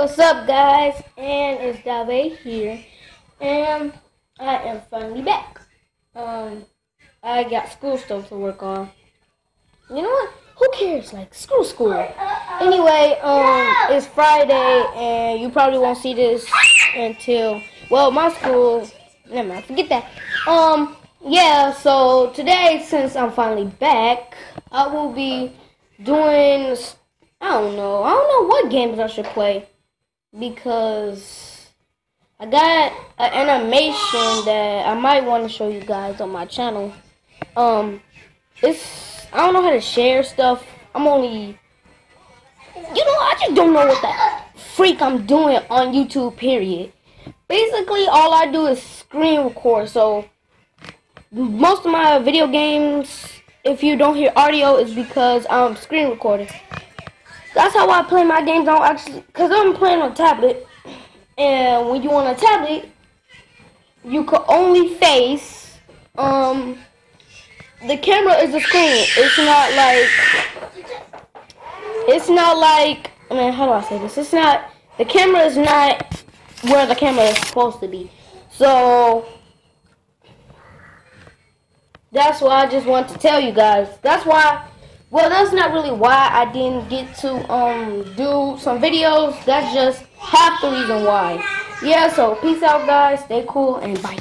What's up, guys? And it's Dave here, and I am finally back. I got school stuff to work on. You know what? Who cares? Like, screw school. Anyway, it's Friday, and you probably won't see this until, well, my school. Never mind, forget that. Yeah. So today, since I'm finally back, I will be doing. I don't know what games I should play, because I got an animation that I might want to show you guys on my channel. I don't know how to share stuff. I just don't know what the freak I'm doing on YouTube, period. Basically, all I do is screen record, so most of my video games, if you don't hear audio, is because I'm screen recording. That's how I play my games. I don't actually, because I'm playing on a tablet, and when you on a tablet, you can only face, the camera is the screen. It's not like, I mean, how do I say this? The camera is not where the camera is supposed to be. So, that's why I just want to tell you guys. That's why, well, that's not really why I didn't get to, do some videos. That's just half the reason why. Yeah, so peace out, guys. Stay cool, and bye.